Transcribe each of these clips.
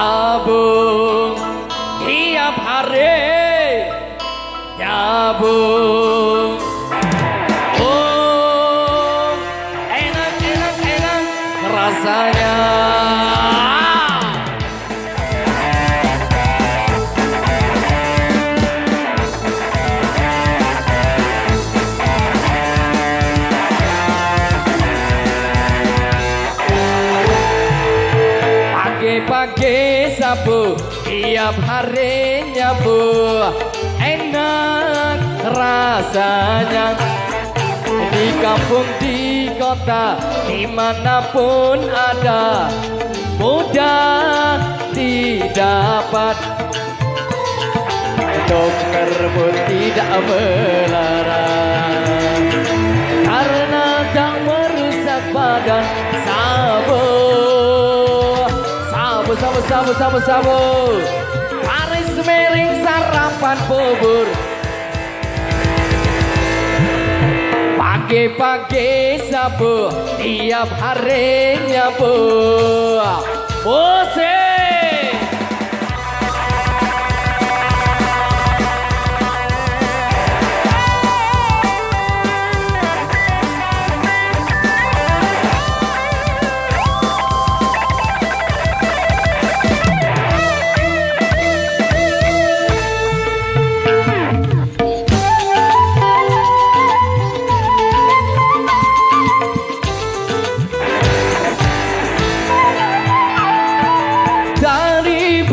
sabung tiap hari nyabung. Oh, enak rasanya. Pagi sabu tiap hari nyabu, enak rasanya. Di kampung di kota dimanapun ada, mudah didapat. Dokter pun tidak melarang, karena tak merusak badan. Sabu Paris miring sarapan bubur. Pagi-pagi sabu tiap hari nyabu. Musik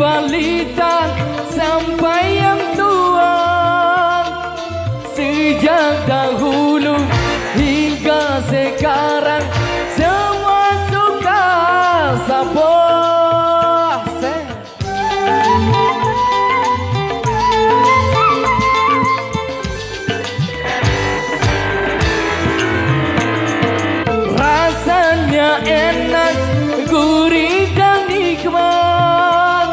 balita sampai yang tua, sejak dahulu hingga sekarang semua suka sabo. Rasanya enak, gurih dan nikmat.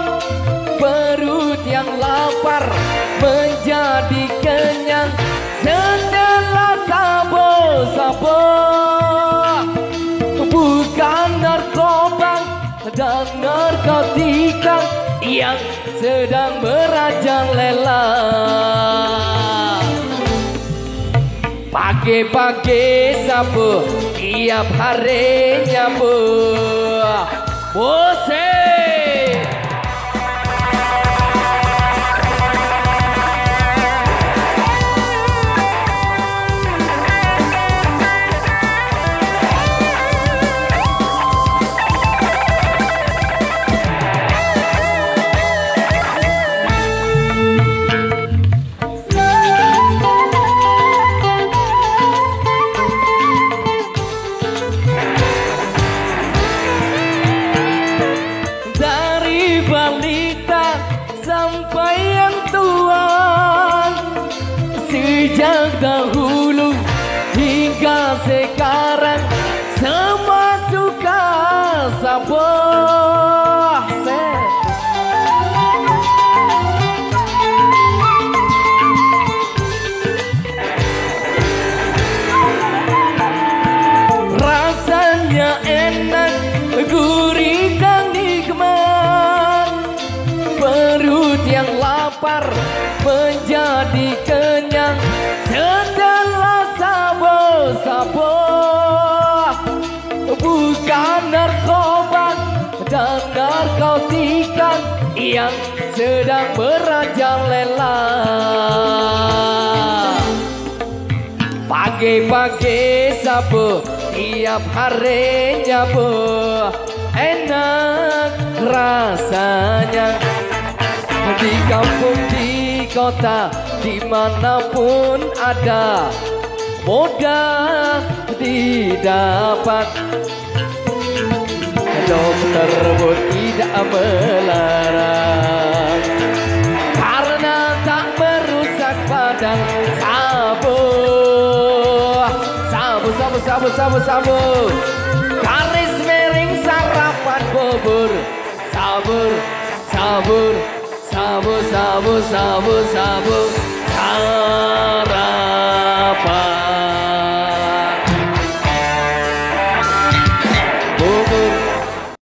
Perut yang lapar menjadi kenyang setelah sabo. Bukan narkoba dan narkotika yang sedang merajalela. Pagi-pagi sabu tiap hari nyabu. Musik balita sampai yang tua, sejak dahulu hingga sekarang semua suka sabo. Rasanya enak, gurih dan nikmat. Perut yang lapar menjadi kenyang setelah sabo. Bukan narkoba dan narkotika yang sedang merajalela. Pagi-pagi sabu tiap hari nyabu, enak rasanya. Di kampung di kota dimanapun ada, mudah didapat. Dokter pun tidak melarang, karena tak merusak badan. Sabu garis miring sarapan bubur. Sabur